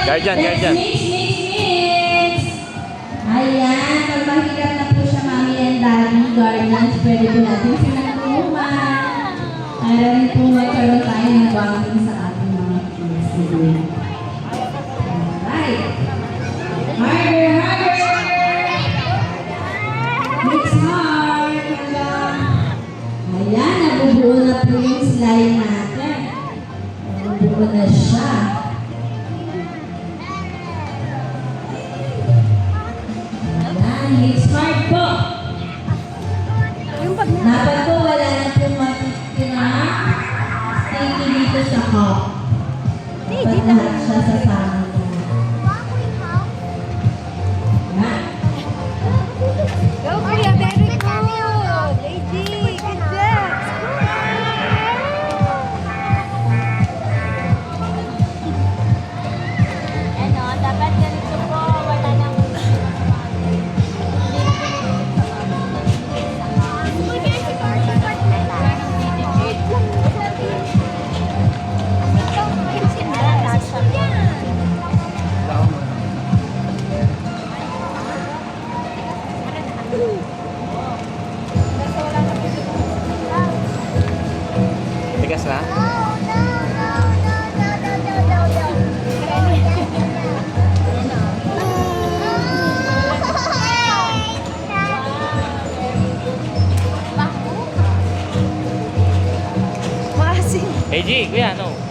Guardian, Let's guardian. mix. Ayan, pag mahirap na po siya, Mami and Daddy, guardians, pwede po natin silang tulungan. Para rin po magkaroon tayo ng bonding sa ating mga kids. Alright. Harder. Mix hard. Ayan, nabubuo na po yung slime natin. Nabubuo na siya. Ayan, smart po. Dapat po wala na po matitira sticky dito sa cup. Dapat lahat siya sa sama niya. Ayan. Go, Kuya. Very good. Lady, good job. Ano, dapat ganito po. Wala nang Tigas na? Maasim. Hey G, kuya, ano?